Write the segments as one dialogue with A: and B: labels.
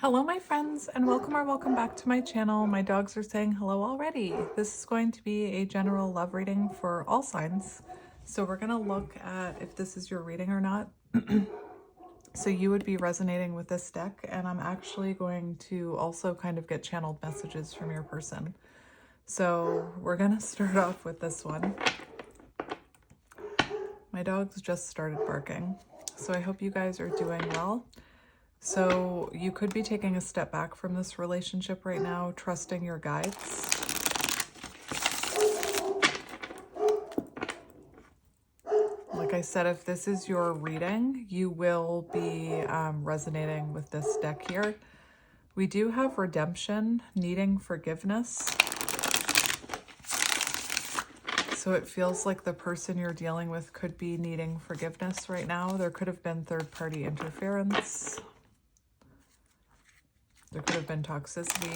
A: Hello my friends, and welcome back to my channel. My dogs are saying hello already. This is going to be a general love reading for all signs. So we're going to look at if this is your reading or not. So you would be resonating with this deck, and I'm actually going to also kind of get channeled messages from your person. So we're going to start off with this one. My dogs just started barking, so I hope you guys are doing well. So you could be taking a step back from this relationship right now, trusting your guides. Like I said, if this is your reading, you will be resonating with this deck here. We do have redemption, needing forgiveness. So it feels like the person you're dealing with could be needing forgiveness right now. There could have been third-party interference. There could have been toxicity.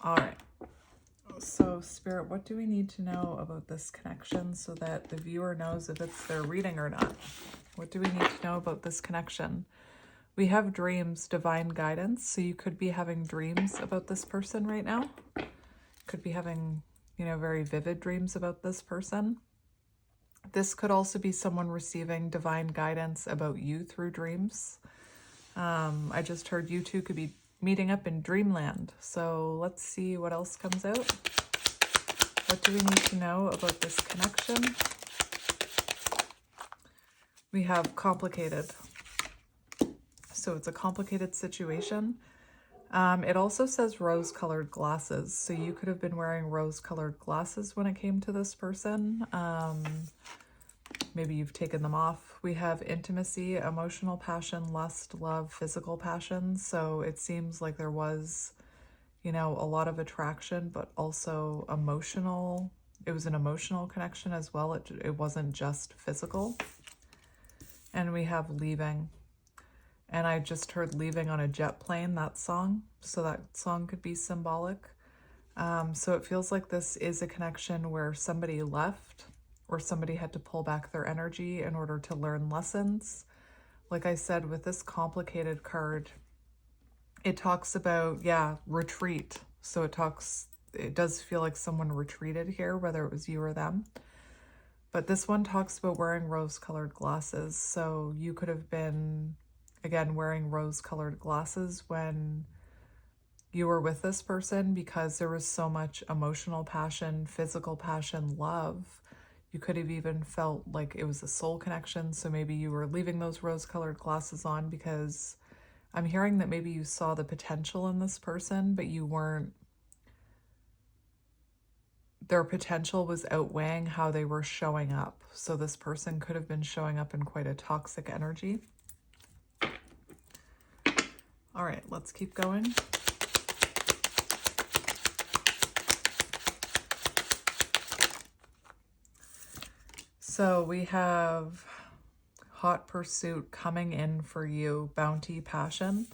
A: All right. So, Spirit, what do we need to know about this connection so that the viewer knows if it's their reading or not? What do we need to know about this connection? We have dreams, divine guidance. So you could be having dreams about this person right now. Could be having, very vivid dreams about this person. This could also be someone receiving divine guidance about you through dreams. I just heard you two could be meeting up in dreamland. So let's see what else comes out. What do we need to know about this connection? We have complicated. So it's a complicated situation. It also says rose-colored glasses. So you could have been wearing rose-colored glasses when it came to this person. Maybe you've taken them off. We have intimacy, emotional passion, lust, love, physical passion. So it seems like there was, a lot of attraction, but also emotional. It was an emotional connection as well. It wasn't just physical. And we have leaving. And I just heard leaving on a jet plane, that song. So that song could be symbolic. So it feels like this is a connection where somebody left or somebody had to pull back their energy in order to learn lessons. Like I said, with this complicated card, it talks about, retreat. So it does feel like someone retreated here, whether it was you or them. But this one talks about wearing rose-colored glasses. So you could have been, again, wearing rose-colored glasses when you were with this person because there was so much emotional passion, physical passion, love. You could have even felt like it was a soul connection. So maybe you were leaving those rose-colored glasses on because I'm hearing that maybe you saw the potential in this person, but you weren't, their potential was outweighing how they were showing up. So this person could have been showing up in quite a toxic energy. All right, let's keep going. So we have hot pursuit coming in for you, bounty, passion.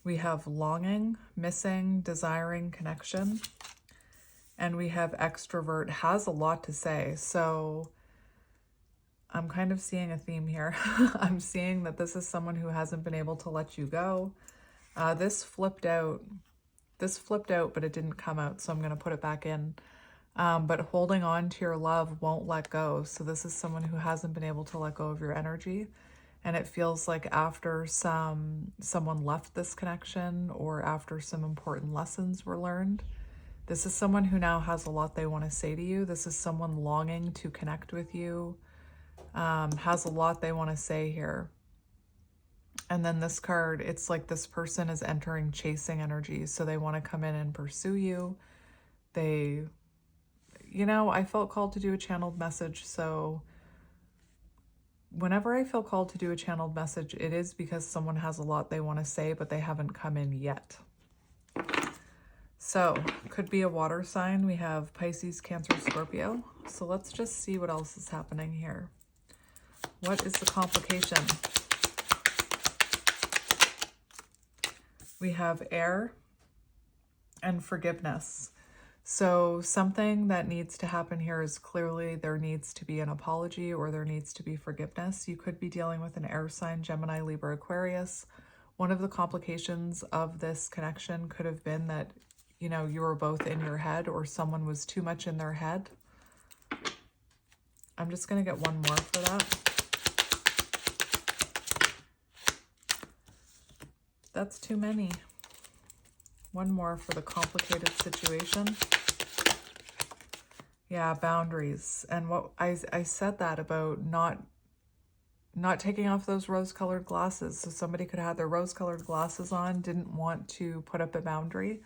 A: We have longing, missing, desiring connection. And we have extrovert, has a lot to say. So I'm kind of seeing a theme here. I'm seeing that this is someone who hasn't been able to let you go. This flipped out, but it didn't come out. So I'm going to put it back in. But holding on to your love won't let go. So this is someone who hasn't been able to let go of your energy. And it feels like after someone left this connection or after some important lessons were learned, this is someone who now has a lot they want to say to you. This is someone longing to connect with you, has a lot they want to say here. And then this card, it's like this person is entering chasing energy. So they want to come in and pursue you. I felt called to do a channeled message. So whenever I feel called to do a channeled message, it is because someone has a lot they want to say, but they haven't come in yet. So could be a water sign. We have Pisces, Cancer, Scorpio. So let's just see what else is happening here. What is the complication? We have air and forgiveness. So something that needs to happen here is clearly there needs to be an apology or there needs to be forgiveness. You could be dealing with an air sign, Gemini, Libra, Aquarius. One of the complications of this connection could have been that, you know, you were both in your head or someone was too much in their head. I'm just going to get one more for that. That's too many. One more for the complicated situation. Yeah, boundaries. And what I said that about not taking off those rose-colored glasses. So somebody could have their rose-colored glasses on, didn't want to put up a boundary,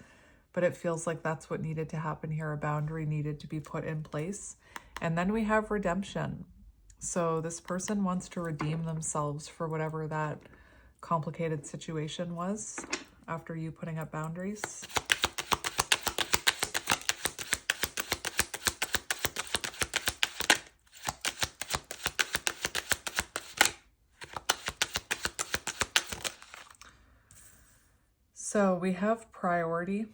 A: but it feels like that's what needed to happen here. A boundary needed to be put in place. And then we have redemption. So this person wants to redeem themselves for whatever that complicated situation was after you putting up boundaries. So we have priority.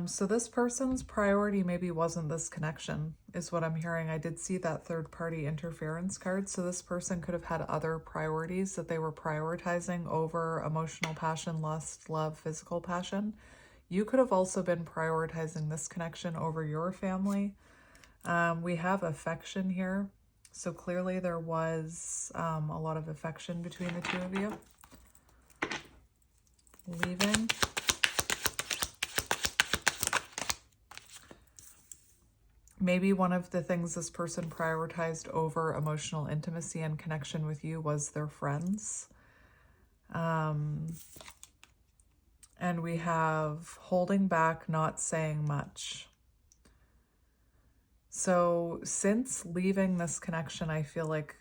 A: So this person's priority maybe wasn't this connection, is what I'm hearing. I did see that third party interference card. So this person could have had other priorities that they were prioritizing over emotional passion, lust, love, physical passion. You could have also been prioritizing this connection over your family. We have affection here. So clearly there was a lot of affection between the two of you. Leaving. Maybe one of the things this person prioritized over emotional intimacy and connection with you was their friends. And we have holding back, not saying much. So since leaving this connection, I feel like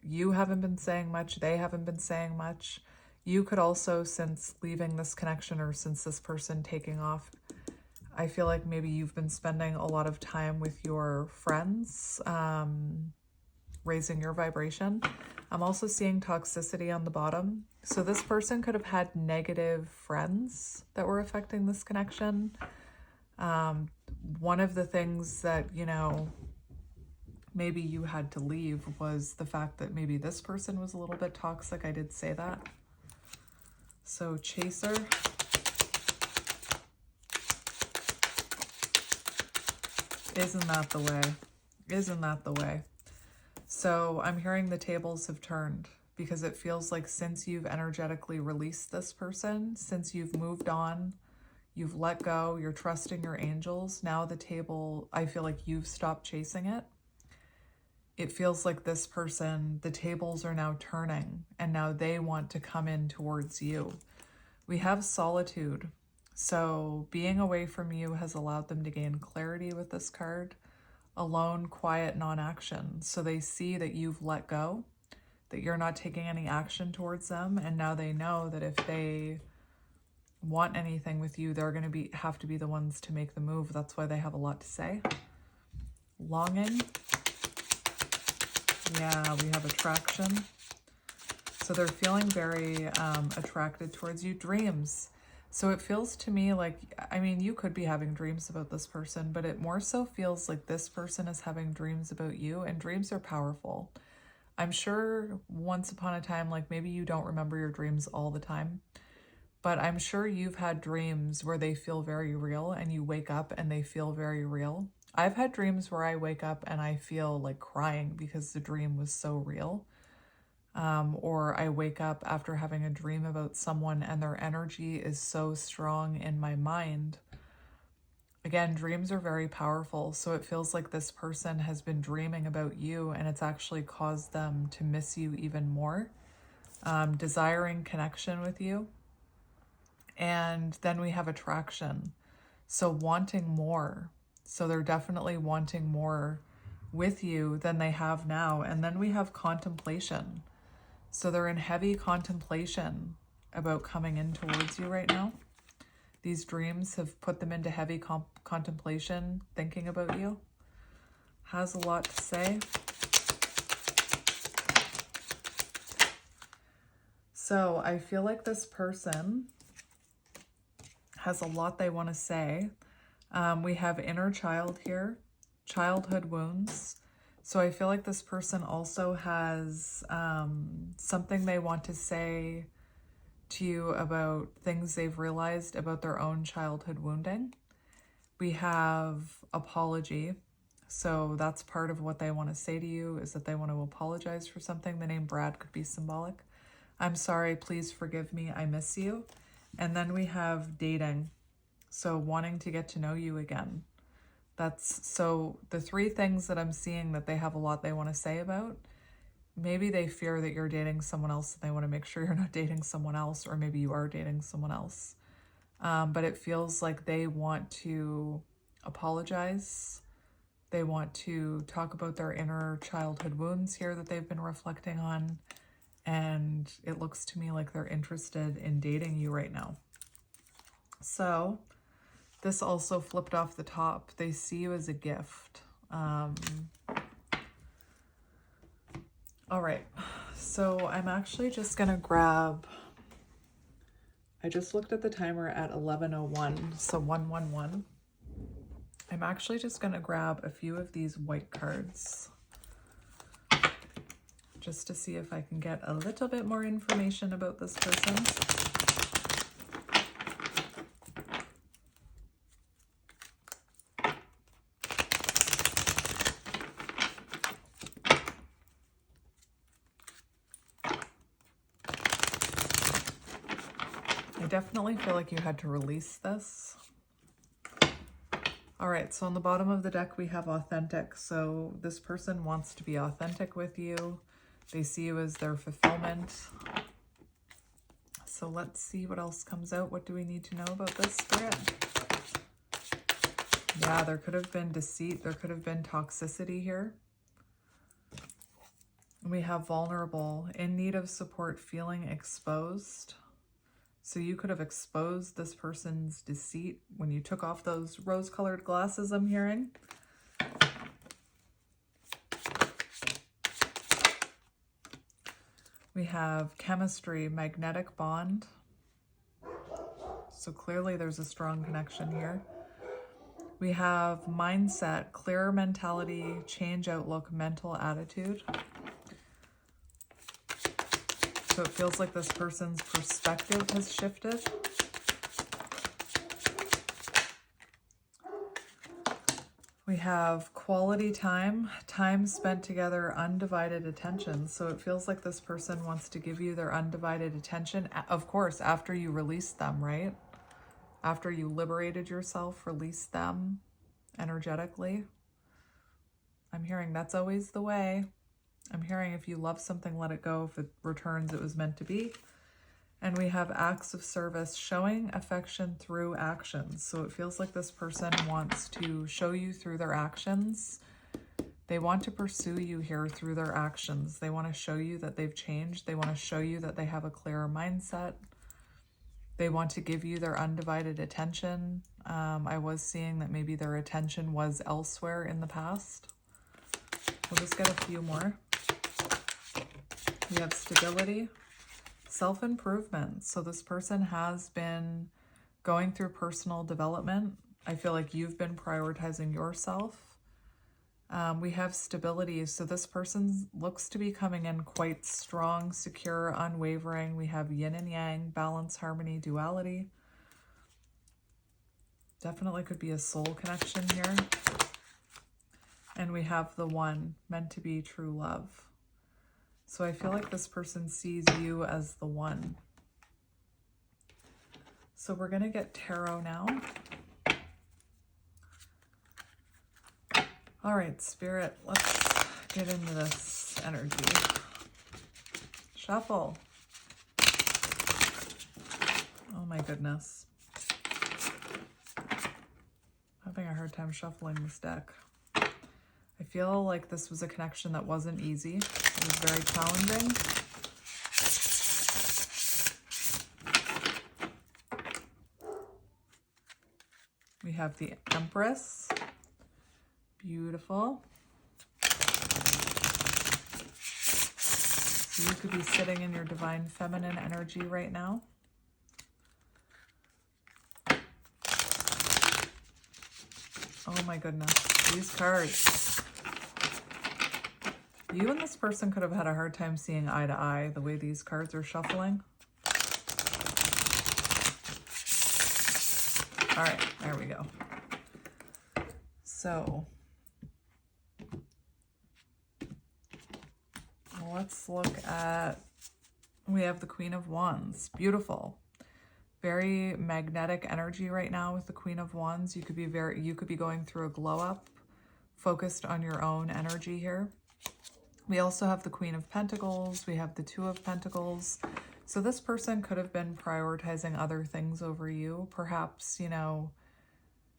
A: you haven't been saying much, they haven't been saying much. You could also, since leaving this connection or since this person taking off, I feel like maybe you've been spending a lot of time with your friends, raising your vibration. I'm also seeing toxicity on the bottom. So this person could have had negative friends that were affecting this connection. One of the things that, you know, maybe you had to leave was the fact that maybe this person was a little bit toxic. I did say that. So chaser. Isn't that the way? Isn't that the way? So I'm hearing the tables have turned because it feels like since you've energetically released this person, since you've moved on, you've let go, you're trusting your angels, now the table, I feel like you've stopped chasing it. It feels like this person, the tables are now turning and now they want to come in towards you. We have solitude. So being away from you has allowed them to gain clarity with this card. Alone, quiet, non-action. So they see that you've let go, that you're not taking any action towards them. And now they know that if they want anything with you, they're going to have to be the ones to make the move. That's why they have a lot to say. Longing. Yeah, we have attraction. So they're feeling very attracted towards you. Dreams. So it feels to me like, I mean, you could be having dreams about this person, but it more so feels like this person is having dreams about you, and dreams are powerful. I'm sure once upon a time, like maybe you don't remember your dreams all the time, but I'm sure you've had dreams where they feel very real and you wake up and they feel very real. I've had dreams where I wake up and I feel like crying because the dream was so real. Or I wake up after having a dream about someone and their energy is so strong in my mind. Again, dreams are very powerful. So it feels like this person has been dreaming about you and it's actually caused them to miss you even more, desiring connection with you. And then we have attraction. So wanting more. So they're definitely wanting more with you than they have now. And then we have contemplation. So they're in heavy contemplation about coming in towards you right now. These dreams have put them into heavy contemplation, thinking about you. Has a lot to say. So I feel like this person has a lot they want to say. We have inner child here, childhood wounds. So I feel like this person also has something they want to say to you about things they've realized about their own childhood wounding. We have apology. So that's part of what they want to say to you, is that they want to apologize for something. The name Brad could be symbolic. I'm sorry, please forgive me, I miss you. And then we have dating. So wanting to get to know you again. So the three things that I'm seeing that they have a lot they want to say about. Maybe they fear that you're dating someone else and they want to make sure you're not dating someone else, or maybe you are dating someone else. But it feels like they want to apologize. They want to talk about their inner childhood wounds here that they've been reflecting on. And it looks to me like they're interested in dating you right now. So this also flipped off the top. They see you as a gift. All right. So I'm actually just going to grab... I just looked at the timer at 11:01, so 111. I'm actually just going to grab a few of these white cards just to see if I can get a little bit more information about this person. I definitely feel like you had to release this. All right, so on the bottom of the deck, we have authentic. So this person wants to be authentic with you. They see you as their fulfillment. So let's see what else comes out. What do we need to know about this spirit? Yeah, there could have been deceit. There could have been toxicity here. We have vulnerable, in need of support, feeling exposed. So you could have exposed this person's deceit when you took off those rose-colored glasses, I'm hearing. We have chemistry, magnetic bond. So clearly there's a strong connection here. We have mindset, clearer mentality, change outlook, mental attitude. So it feels like this person's perspective has shifted. We have quality time, time spent together, undivided attention. So it feels like this person wants to give you their undivided attention. Of course, after you release them, right? After you liberated yourself, release them energetically. I'm hearing that's always the way. I'm hearing if you love something, let it go. If it returns, it was meant to be. And we have acts of service, showing affection through actions. So it feels like this person wants to show you through their actions. They want to pursue you here through their actions. They want to show you that they've changed. They want to show you that they have a clearer mindset. They want to give you their undivided attention. I was seeing that maybe their attention was elsewhere in the past. We'll just get a few more. We have stability. Self-improvement. So this person has been going through personal development. I feel like you've been prioritizing yourself. We have stability. So this person looks to be coming in quite strong, secure, unwavering. We have yin and yang, balance, harmony, duality. Definitely could be a soul connection here. And we have the one, meant to be true love. So I feel like this person sees you as the one. So we're going to get tarot now. All right, Spirit, let's get into this energy. Shuffle. Oh my goodness. Having a hard time shuffling this deck. I feel like this was a connection that wasn't easy. It was very challenging. We have the Empress. Beautiful. So you could be sitting in your divine feminine energy right now. Oh my goodness. These cards. You and this person could have had a hard time seeing eye to eye the way these cards are shuffling. All right, there we go. So let's look at, we have the Queen of Wands. Beautiful. Very magnetic energy right now with the Queen of Wands. You could be going through a glow up, focused on your own energy here. We also have the Queen of Pentacles. We have the Two of Pentacles. So this person could have been prioritizing other things over you. Perhaps, you know,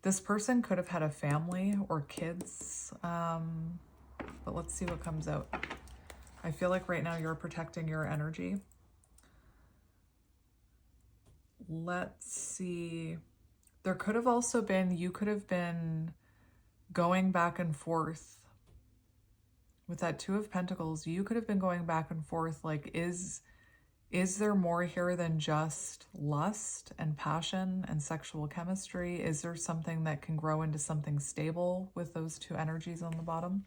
A: this person could have had a family or kids. But let's see what comes out. I feel like right now you're protecting your energy. Let's see. There could have also been, you could have been going back and forth. With that Two of Pentacles, you could have been going back and forth, like, is there more here than just lust and passion and sexual chemistry? Is there something that can grow into something stable with those two energies on the bottom?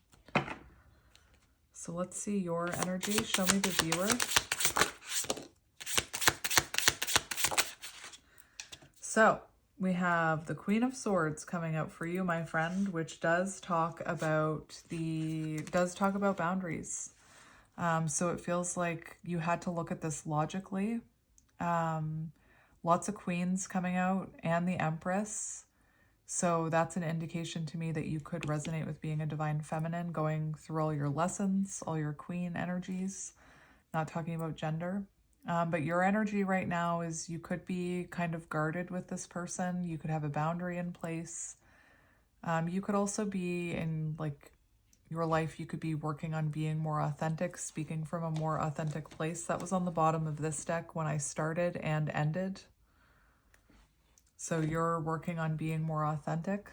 A: So let's see your energy. Show me the viewer. So we have the Queen of Swords coming out for you, my friend, which does talk about boundaries. So it feels like you had to look at this logically. Lots of queens coming out and the Empress. So that's an indication to me that you could resonate with being a divine feminine, going through all your lessons, all your queen energies, not talking about gender. But your energy right now is you could be kind of guarded with this person. You could have a boundary in place. You could also be in, like, your life, you could be working on being more authentic, speaking from a more authentic place. That was on the bottom of this deck when I started and ended. So you're working on being more authentic.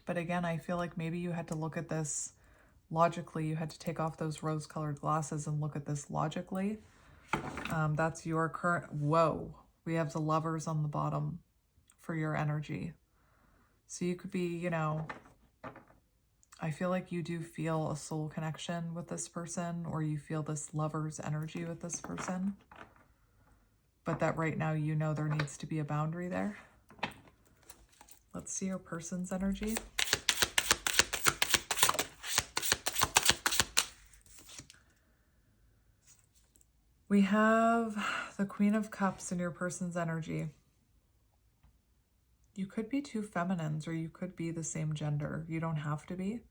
A: But again, I feel like maybe you had to look at this logically. You had to take off those rose-colored glasses and look at this logically. That's your current, whoa, we have the Lovers on the bottom for your energy. So you could be, you know, I feel like you do feel a soul connection with this person, or you feel this lover's energy with this person. But that right now, you know, there needs to be a boundary there. Let's see your person's energy. We have the Queen of Cups in your person's energy. You could be two feminines, or you could be the same gender. You don't have to be.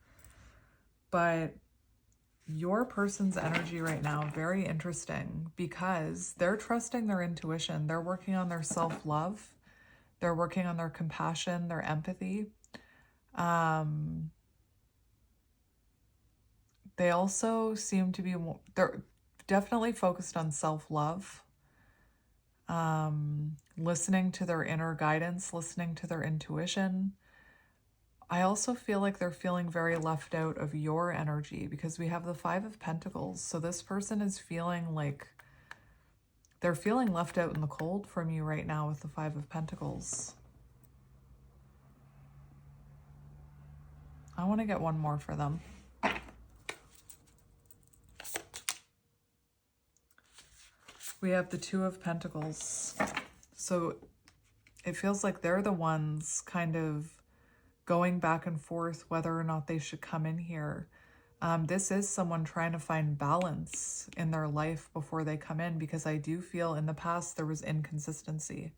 A: But your person's energy right now, very interesting, because they're trusting their intuition. They're working on their self-love. They're working on their compassion, their empathy. They also seem to be, they're definitely focused on self-love, listening to their inner guidance, listening to their intuition. I also feel like they're feeling very left out of your energy, because we have the Five of Pentacles. So this person is feeling like they're feeling left out in the cold from you right now with the Five of Pentacles. I want to get one more for them. We have the Two of Pentacles. So it feels like they're the ones kind of going back and forth whether or not they should come in here. This is someone trying to find balance in their life before they come in, because I do feel in the past there was inconsistency.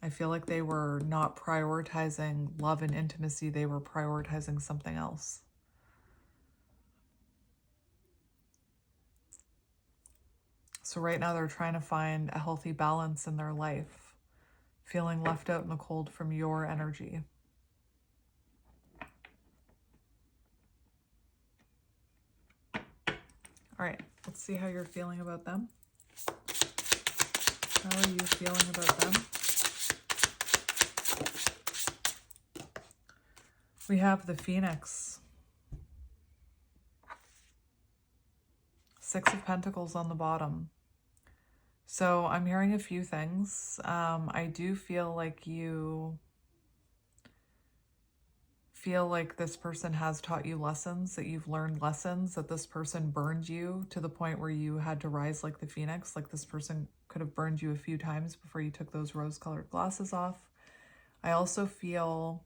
A: I feel like they were not prioritizing love and intimacy. They were prioritizing something else. So right now they're trying to find a healthy balance in their life, feeling left out in the cold from your energy. All right, let's see how you're feeling about them. How are you feeling about them? We have the Phoenix. Six of Pentacles on the bottom. So I'm hearing a few things. I do feel like you feel like this person has taught you lessons, that you've learned lessons, that this person burned you to the point where you had to rise like the phoenix. Like this person could have burned you a few times before you took those rose-colored glasses off. I also feel,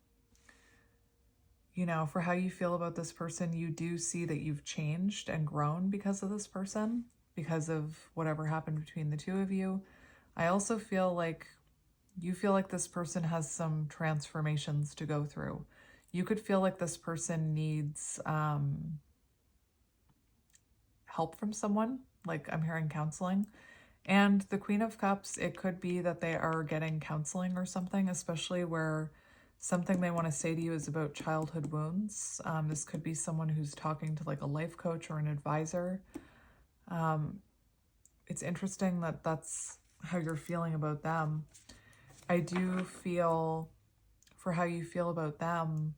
A: you know, for how you feel about this person, you do see that you've changed and grown because of this person, because of whatever happened between the two of you. I also feel like you feel like this person has some transformations to go through. You could feel like this person needs help from someone, like I'm hearing counseling. And the Queen of Cups, it could be that they are getting counseling or something, especially where something they want to say to you is about childhood wounds. This could be someone who's talking to like a life coach or an advisor. It's interesting that that's how you're feeling about them. I do feel, for how you feel about them,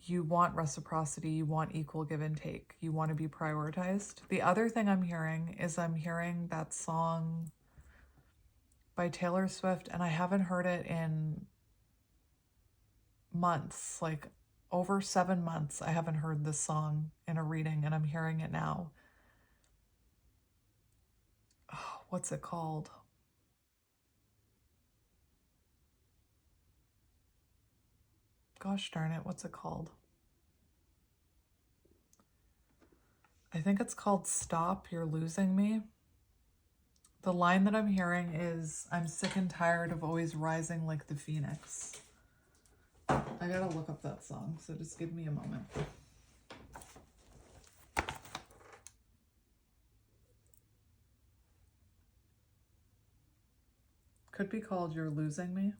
A: you want reciprocity, you want equal give and take, you want to be prioritized. The other thing I'm hearing is I'm hearing that song by Taylor Swift, and I haven't heard it in months, like over 7 months. I haven't heard this song in a reading, and I'm hearing it now. Oh, what's it called? Gosh darn it, what's it called? I think it's called Stop, You're Losing Me. The line that I'm hearing is, I'm sick and tired of always rising like the phoenix. I gotta look up that song, so just give me a moment. Could be called You're Losing Me.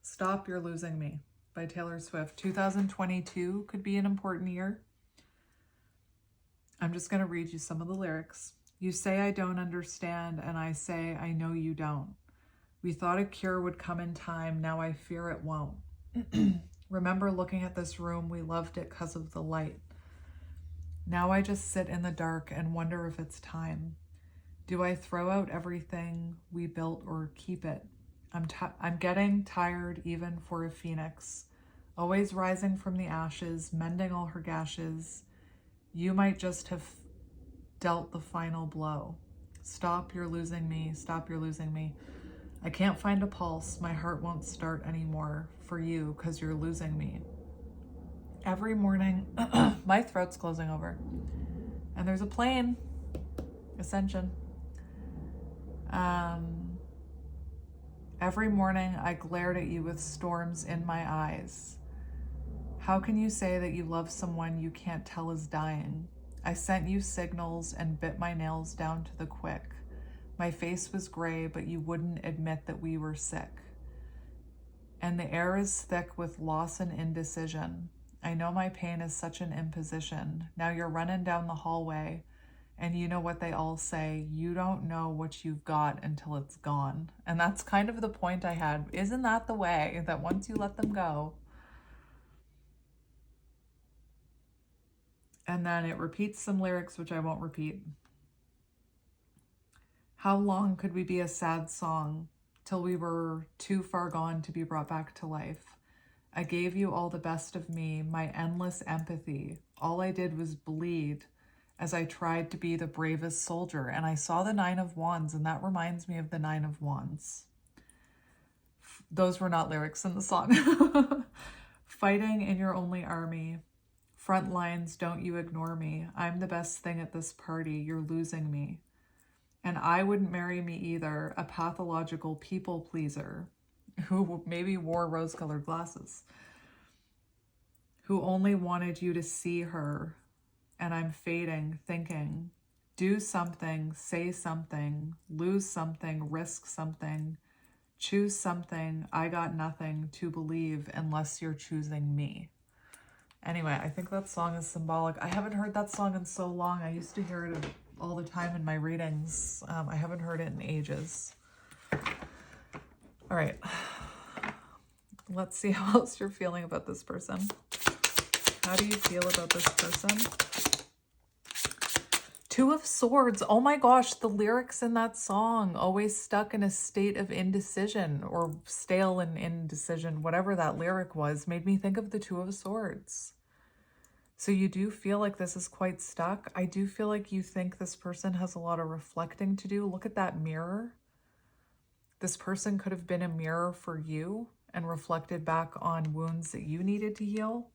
A: Stop, You're Losing Me by Taylor Swift. 2022 could be an important year. I'm just going to read you some of the lyrics. You say I don't understand, and I say I know you don't. We thought a cure would come in time, now I fear it won't. Remember looking at this room, we loved it because of the light. Now I just sit in the dark and wonder if it's time. Do I throw out everything we built or keep it? I'm getting tired even for a phoenix, always rising from the ashes, mending all her gashes. You might just have dealt the final blow. Stop, you're losing me. Stop, you're losing me. I can't find a pulse. My heart won't start anymore for you because you're losing me. Every morning, my throat's closing over. And there's a plane. Ascension. Every morning I glared at you with storms in my eyes. How can you say that you love someone you can't tell is dying? I sent you signals and bit my nails down to the quick. My face was gray, but you wouldn't admit that we were sick. And the air is thick with loss and indecision. I know my pain is such an imposition. Now you're running down the hallway, and you know what they all say, you don't know what you've got until it's gone. And that's kind of the point I had. Isn't that the way, that once you let them go? And then it repeats some lyrics, which I won't repeat. How long could we be a sad song till we were too far gone to be brought back to life? I gave you all the best of me, my endless empathy. All I did was bleed as I tried to be the bravest soldier. And I saw the 9 of Wands, and that reminds me of the 9 of Wands. Those were not lyrics in the song. Fighting in your only army. Front lines, don't you ignore me. I'm the best thing at this party. You're losing me. And I wouldn't marry me either, a pathological people pleaser who maybe wore rose-colored glasses, who only wanted you to see her. And I'm fading, thinking, do something, say something, lose something, risk something, choose something. I got nothing to believe unless you're choosing me. Anyway, I think that song is symbolic. I haven't heard that song in so long. I used to hear it all the time in my readings. I haven't heard it in ages. All right. Let's see how else you're feeling about this person. How do you feel about this person? Two of Swords. Oh my gosh, the lyrics in that song, always stuck in a state of indecision or stale and indecision, whatever that lyric was, made me think of the Two of Swords. So you do feel like this is quite stuck. I do feel like you think this person has a lot of reflecting to do. Look at that mirror. This person could have been a mirror for you and reflected back on wounds that you needed to heal.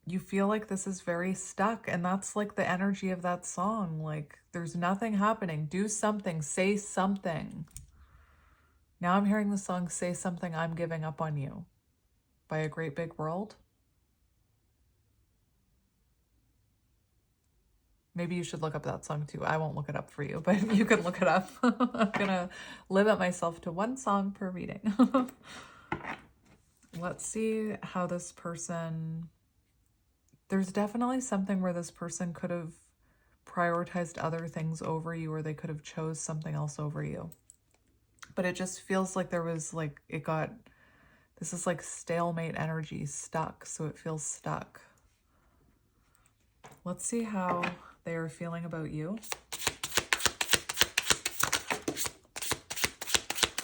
A: You feel like this is very stuck, and that's like the energy of that song. Like, there's nothing happening. Do something. Say something. Now I'm hearing the song Say Something, I'm Giving Up on You by A Great Big World. Maybe you should look up that song too. I won't look it up for you, but you can look it up. I'm gonna limit myself to one song per reading. Let's see how this person... There's definitely something where this person could have prioritized other things over you, or they could have chose something else over you. But it just feels like there was like, this is like stalemate energy, stuck. So it feels stuck. Let's see how they are feeling about you.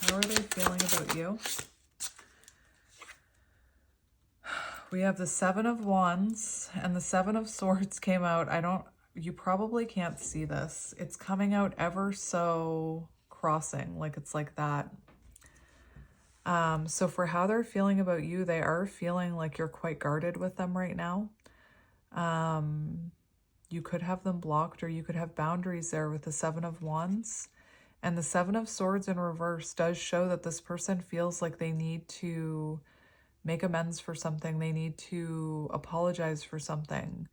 A: How are they feeling about you? We have the Seven of Wands and the Seven of Swords came out. You probably can't see this. It's coming out ever so crossing, like it's like that. So for how they're feeling about you, they are feeling like you're quite guarded with them right now. You could have them blocked, or you could have boundaries there with the Seven of Wands. And the Seven of Swords in reverse does show that this person feels like they need to make amends for something. They need to apologize for something.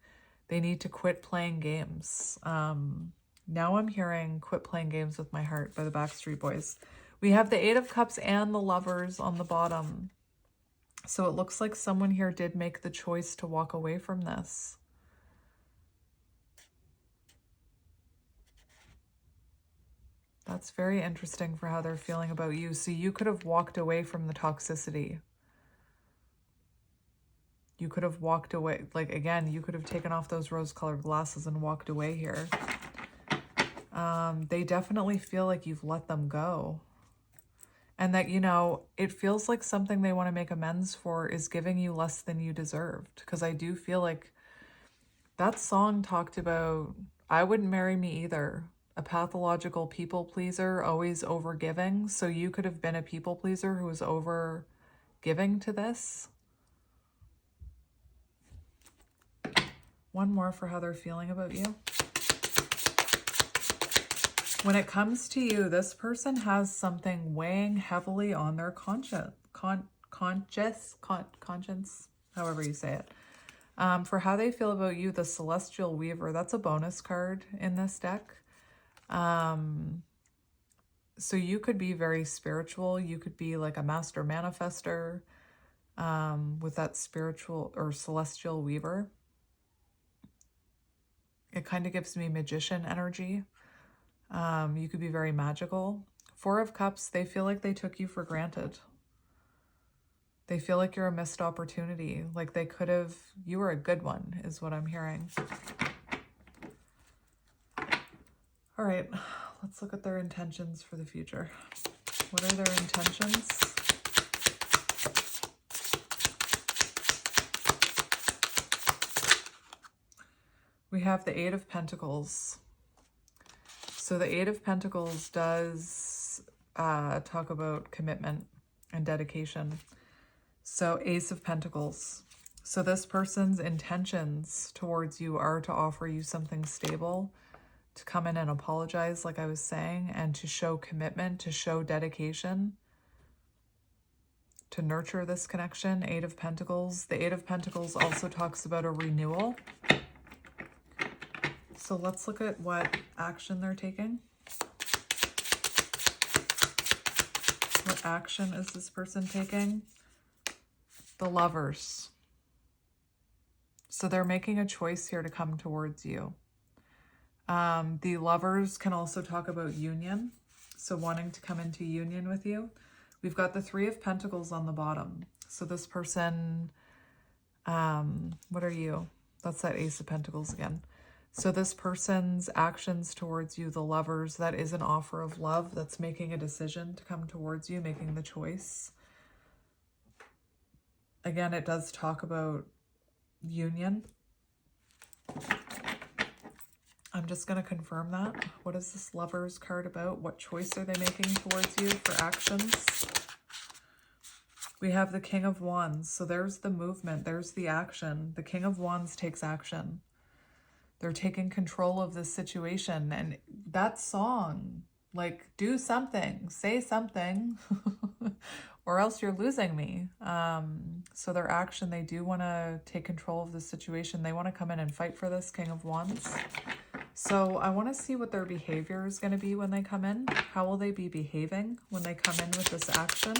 A: They need to quit playing games. Now I'm hearing Quit Playing Games with My Heart by the Backstreet Boys. We have the Eight of Cups and the Lovers on the bottom. So it looks like someone here did make the choice to walk away from this. That's very interesting for how they're feeling about you. So you could have walked away from the toxicity. You could have walked away. Like, again, you could have taken off those rose-colored glasses and walked away here. They definitely feel like you've let them go. And that, you know, it feels like something they want to make amends for is giving you less than you deserved. Because I do feel like that song talked about, I wouldn't marry me either. A pathological people pleaser, always over giving. So you could have been a people pleaser who was over giving to this. One more for how they're feeling about you. When it comes to you, this person has something weighing heavily on their conscience, however you say it. For how they feel about you, the Celestial Weaver, that's a bonus card in this deck. So you could be very spiritual. You could be like a master manifester with that spiritual or Celestial Weaver. It kind of gives me magician energy. You could be very magical. Four of Cups, they feel like they took you for granted. They feel like you're a missed opportunity. Like they could have, you were a good one, is what I'm hearing. All right, let's look at their intentions for the future. What are their intentions? We have the Eight of Pentacles. So the Eight of Pentacles does talk about commitment and dedication. So Ace of Pentacles. So this person's intentions towards you are to offer you something stable, to come in and apologize, like I was saying, and to show commitment, to show dedication, to nurture this connection. Eight of Pentacles. The Eight of Pentacles also talks about a renewal. So let's look at what action they're taking. What action is this person taking? The Lovers. So they're making a choice here to come towards you. The Lovers can also talk about union. So wanting to come into union with you. We've got the Three of Pentacles on the bottom. So this person What are you? That's that Ace of Pentacles again. So this person's actions towards you, the Lovers, that is an offer of love. That's making a decision to come towards you, making the choice. Again, it does talk about union. I'm just going to confirm that. What is this Lovers card about? What choice are they making towards you for actions? We have the King of Wands. So there's the movement. There's the action. The King of Wands takes action. They're taking control of this situation. And that song, like, do something, say something, or else you're losing me. So their action, they do want to take control of the situation. They want to come in and fight for this King of Wands. So I want to see what their behavior is going to be when they come in. How will they be behaving when they come in with this action?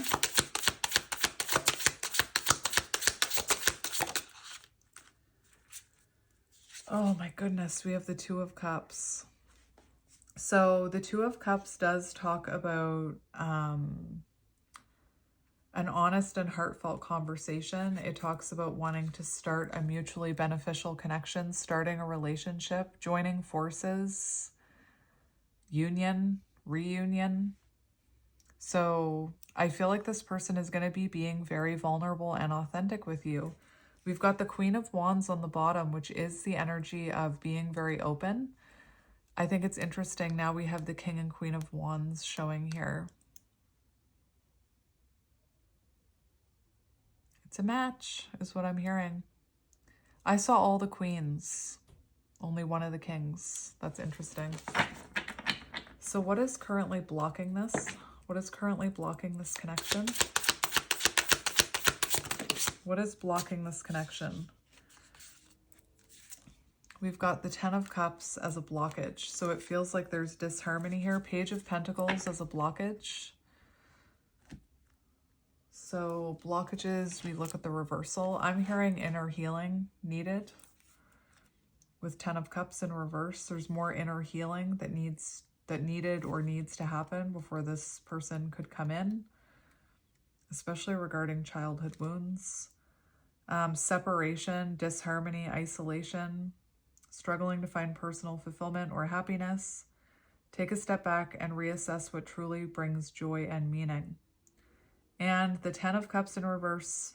A: Oh my goodness, we have the Two of Cups. So the Two of Cups does talk about an honest and heartfelt conversation. It talks about wanting to start a mutually beneficial connection, starting a relationship, joining forces, union, reunion. So I feel like this person is going to be being very vulnerable and authentic with you. We've got the Queen of Wands on the bottom, which is the energy of being very open. I think it's interesting. Now we have the King and Queen of Wands showing here. It's a match, is what I'm hearing. I saw all the queens, only one of the kings. That's interesting. So what is currently blocking this? What is currently blocking this connection? What is blocking this connection? We've got the Ten of Cups as a blockage. So it feels like there's disharmony here. Page of Pentacles as a blockage. So blockages, we look at the reversal. I'm hearing inner healing needed. With Ten of Cups in reverse, there's more inner healing that needed or needs to happen before this person could come in, especially regarding childhood wounds. Separation, disharmony, isolation, struggling to find personal fulfillment or happiness. Take a step back and reassess what truly brings joy and meaning. And the Ten of Cups in reverse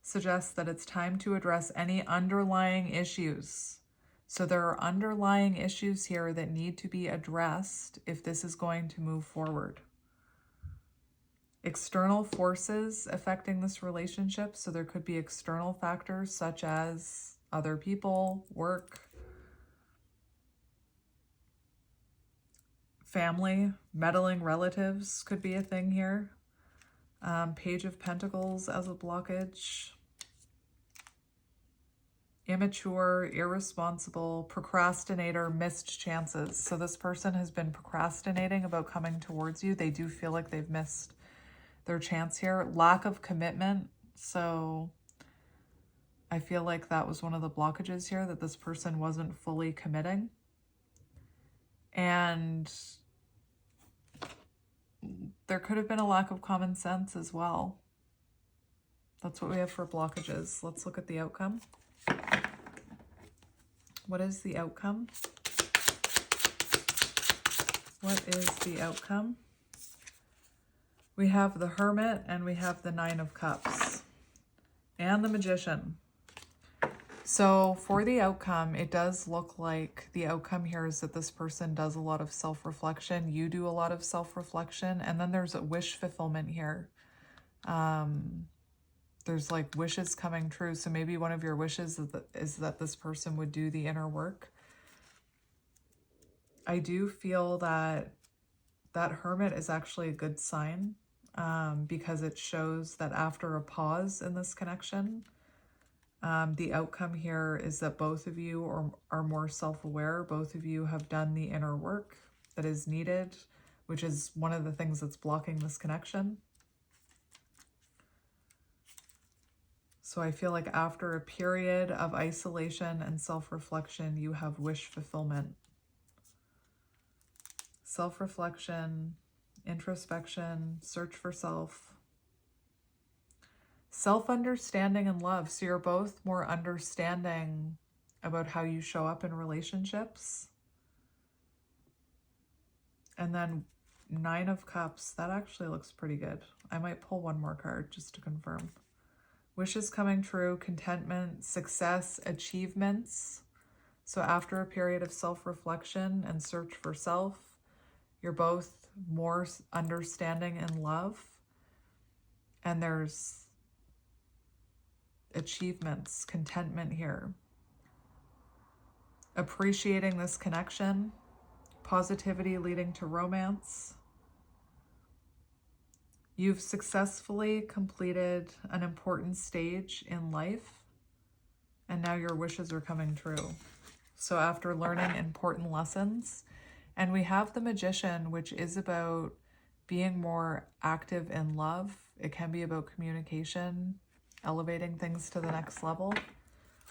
A: suggests that it's time to address any underlying issues. So there are underlying issues here that need to be addressed if this is going to move forward. External forces affecting this relationship. So there could be external factors such as other people, work, family, meddling relatives could be a thing here. Page of Pentacles as a blockage. Immature, irresponsible, procrastinator, missed chances. So this person has been procrastinating about coming towards you. They do feel like they've missed their chance here. Lack of commitment. So I feel like that was one of the blockages here, that this person wasn't fully committing. And there could have been a lack of common sense as well. That's what we have for blockages. Let's look at the outcome. What is the outcome? What is the outcome? We have the Hermit and we have the Nine of Cups and the Magician. So for the outcome, it does look like the outcome here is that this person does a lot of self-reflection. You do a lot of self-reflection. And then there's a wish fulfillment here. There's like wishes coming true. So maybe one of your wishes is that this person would do the inner work. I do feel that that Hermit is actually a good sign, because it shows that after a pause in this connection, the outcome here is that both of you are more self-aware. Both of you have done the inner work that is needed, which is one of the things that's blocking this connection. So I feel like after a period of isolation and self-reflection, you have wish fulfillment. Self-reflection, introspection, search for self. Self-understanding and love. So you're both more understanding about how you show up in relationships. And then 9 of Cups. That actually looks pretty good. I might pull one more card just to confirm. Wishes coming true, contentment, success, achievements. So after a period of self-reflection and search for self, you're both more understanding and love. And there's achievements, contentment here. Appreciating this connection, positivity leading to romance. You've successfully completed an important stage in life, and now your wishes are coming true. So after learning important lessons, and we have the Magician, which is about being more active in love. It can be about communication, elevating things to the next level.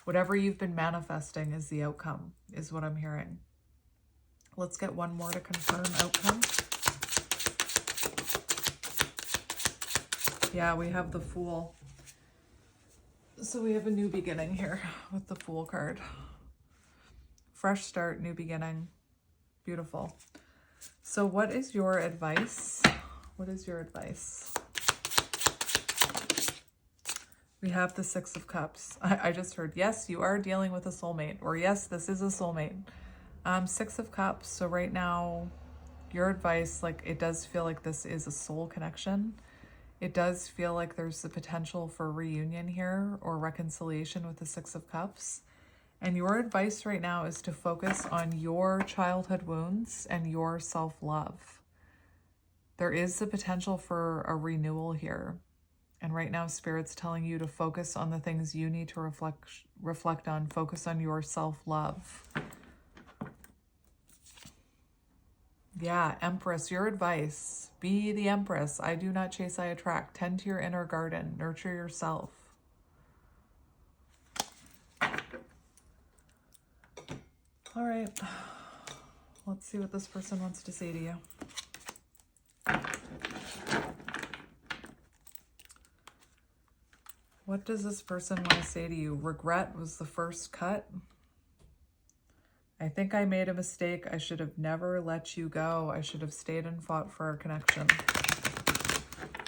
A: Whatever you've been manifesting is the outcome, is what I'm hearing. Let's get one more to confirm outcome. Yeah, we have the Fool. So we have a new beginning here with the Fool card. Fresh start, new beginning. Beautiful. So what is your advice? What is your advice? We have the 6 of Cups. I just heard, yes, you are dealing with a soulmate, or yes, this is a soulmate. 6 of Cups. So right now, your advice, like, it does feel like this is a soul connection. It does feel like there's the potential for reunion here or reconciliation with the 6 of Cups. And your advice right now is to focus on your childhood wounds and your self-love. There is the potential for a renewal here. And right now, Spirit's telling you to focus on the things you need to reflect on. Focus on your self-love. Yeah, Empress, your advice. Be the Empress. I do not chase, I attract. Tend to your inner garden. Nurture yourself. All right. Let's see what this person wants to say to you. What does this person want to say to you? Regret was the first cut. I think I made a mistake. I should have never let you go. I should have stayed and fought for our connection.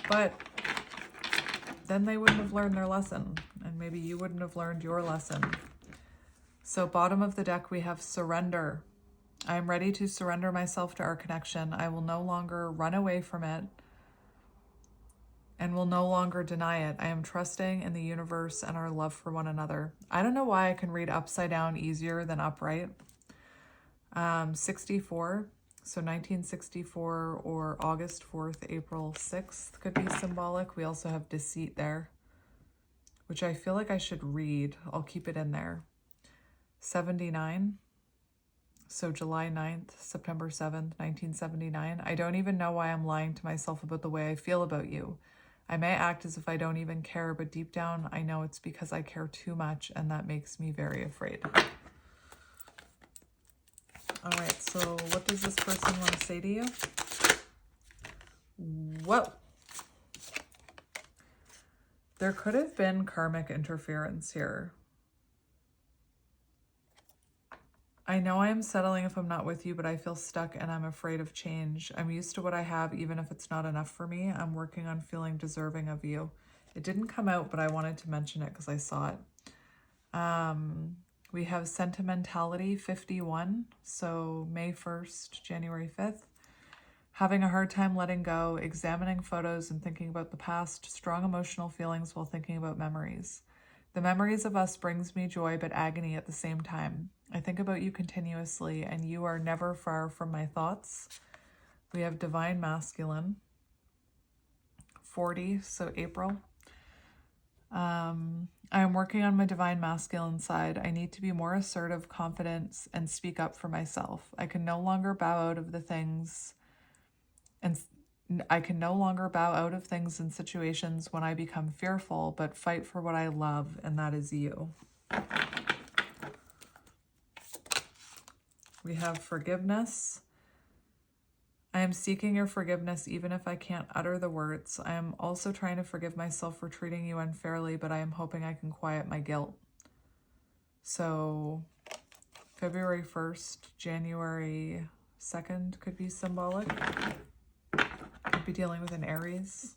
A: But then they wouldn't have learned their lesson, and maybe you wouldn't have learned your lesson. So bottom of the deck, we have surrender. I am ready to surrender myself to our connection. I will no longer run away from it and will no longer deny it. I am trusting in the universe and our love for one another. I don't know why I can read upside down easier than upright. 64, so 1964 or August 4th, April 6th could be symbolic. We also have deceit there, which I feel like I should read. I'll keep it in there. 79, so July 9th, September 7th, 1979. I don't even know why I'm lying to myself about the way I feel about you. I may act as if I don't even care, but deep down, I know it's because I care too much, and that makes me very afraid. All right, so what does this person want to say to you? Whoa. There could have been karmic interference here. I know I am settling if I'm not with you, but I feel stuck and I'm afraid of change. I'm used to what I have, even if it's not enough for me. I'm working on feeling deserving of you. It didn't come out, but I wanted to mention it because I saw it. We have sentimentality 51, so May 1st, January 5th. Having a hard time letting go, examining photos and thinking about the past, strong emotional feelings while thinking about memories. The memories of us brings me joy but agony at the same time. I think about you continuously and you are never far from my thoughts. We have divine masculine 40, so April. I am working on my divine masculine side. I need to be more assertive, confident, and speak up for myself. I can no longer bow out of the things and situations when I become fearful, but fight for what I love, and that is you. We have forgiveness. I am seeking your forgiveness even if I can't utter the words. I am also trying to forgive myself for treating you unfairly, but I am hoping I can quiet my guilt. So February 1st, January 2nd could be symbolic. Could be dealing with an Aries.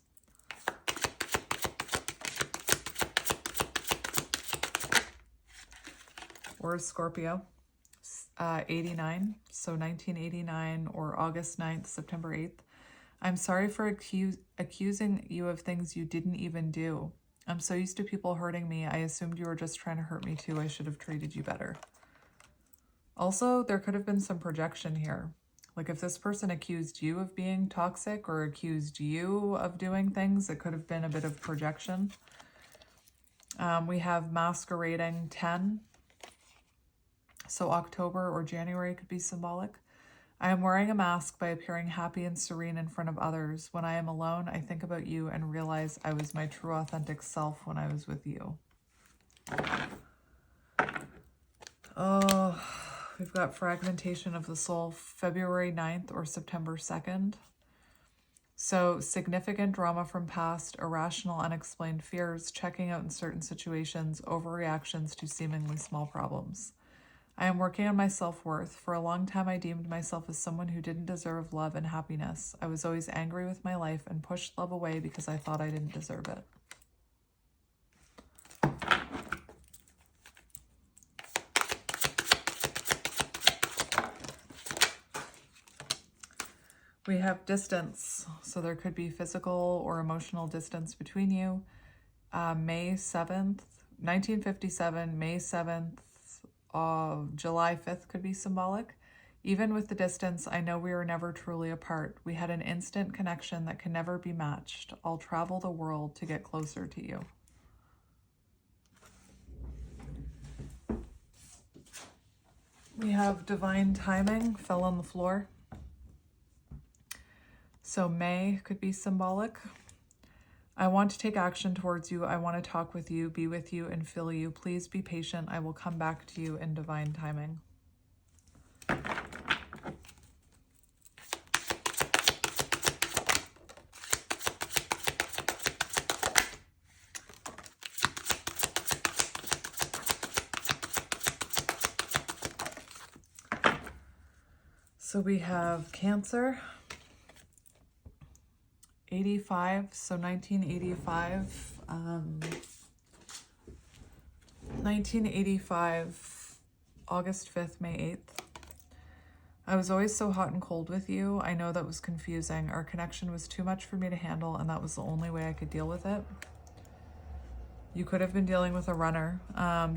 A: Or a Scorpio. 89, so 1989, or August 9th, September 8th. I'm sorry for accusing you of things you didn't even do. I'm so used to people hurting me. I assumed you were just trying to hurt me too. I should have treated you better. Also, there could have been some projection here. Like if this person accused you of being toxic or accused you of doing things, it could have been a bit of projection. We have masquerading 10. So October or January could be symbolic. I am wearing a mask by appearing happy and serene in front of others. When I am alone, I think about you and realize I was my true authentic self when I was with you. Oh, we've got fragmentation of the soul, February 9th or September 2nd. So significant drama from past, irrational, unexplained fears, checking out in certain situations, overreactions to seemingly small problems. I am working on my self-worth. For a long time, I deemed myself as someone who didn't deserve love and happiness. I was always angry with my life and pushed love away because I thought I didn't deserve it. We have distance. So there could be physical or emotional distance between you. May 7th, 1957, May 7th, July 5th could be symbolic. Even with the distance, I know we were never truly apart. We had an instant connection that can never be matched. I'll travel the world to get closer to you. We have divine timing, fell on the floor. So May could be symbolic. I want to take action towards you. I want to talk with you, be with you, and feel you. Please be patient. I will come back to you in divine timing. So we have Cancer. 85, so 1985, 1985, August 5th, May 8th. I was always so hot and cold with you. I know that was confusing. Our connection was too much for me to handle, and that was the only way I could deal with it. You could have been dealing with a runner.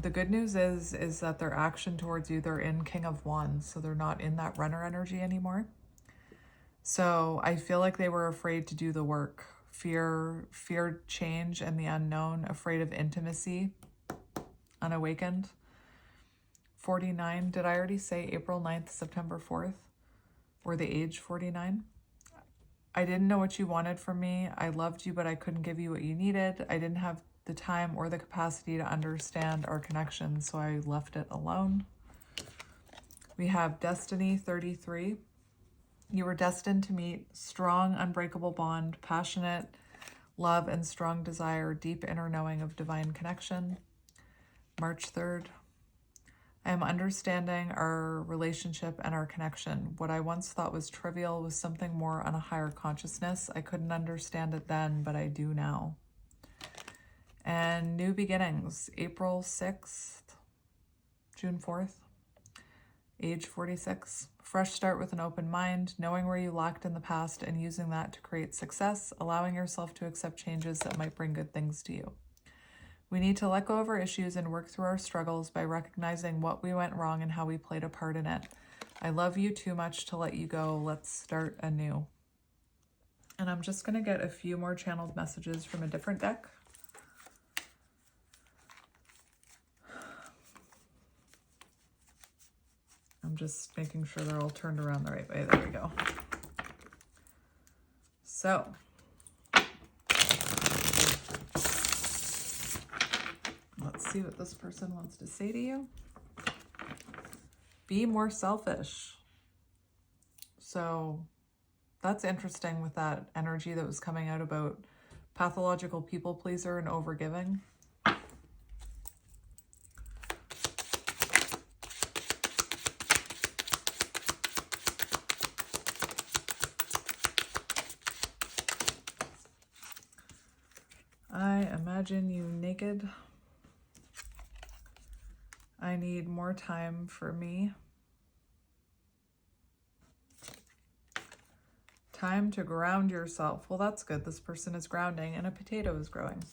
A: The good news is that their action towards you, they're in King of Wands, so they're not in that runner energy anymore. So I feel like they were afraid to do the work. Feared change and the unknown, afraid of intimacy, unawakened. 49, did I already say April 9th, September 4th? Or the age 49? I didn't know what you wanted from me. I loved you, but I couldn't give you what you needed. I didn't have the time or the capacity to understand our connection, so I left it alone. We have Destiny 33. You were destined to meet strong, unbreakable bond, passionate love and strong desire, deep inner knowing of divine connection. March 3rd. I am understanding our relationship and our connection. What I once thought was trivial was something more on a higher consciousness. I couldn't understand it then, but I do now. And new beginnings, April 6th, June 4th. Age 46, fresh start with an open mind, knowing where you lacked in the past and using that to create success, allowing yourself to accept changes that might bring good things to you. We need to let go of our issues and work through our struggles by recognizing what we went wrong and how we played a part in it. I love you too much to let you go. Let's start anew. And I'm just going to get a few more channeled messages from a different deck. I'm just making sure they're all turned around the right way. There we go. So, let's see what this person wants to say to you. Be more selfish. So, That's interesting with that energy that was coming out about pathological people pleaser and overgiving. I imagine you naked. I need more time for me. Time to ground yourself. Well, that's good. This person is grounding and a potato is growing.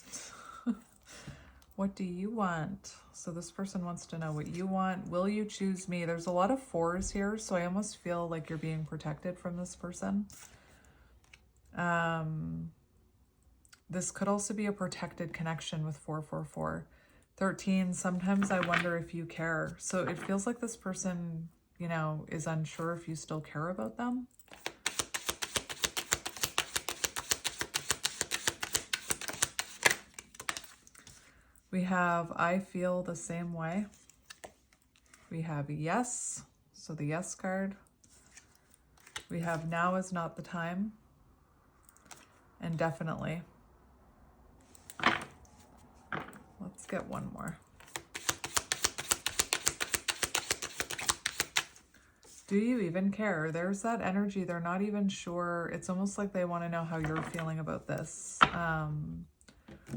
A: What do you want? So this person wants to know what you want. Will you choose me? There's a lot of 4s here, so I almost feel like you're being protected from this person. This could also be a protected connection with 444. 13, sometimes I wonder if you care. So it feels like this person, you know, is unsure if you still care about them. We have, I feel the same way. We have yes, so the yes card. We have now is not the time. And definitely. Let's get one more. Do you even care? There's that energy. They're not even sure. It's almost like they want to know how you're feeling about this.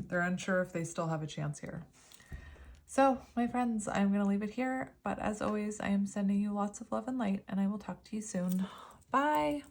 A: They're unsure if they still have a chance here. So, my friends, I'm going to leave it here. But as always, I am sending you lots of love and light, and I will talk to you soon. Bye.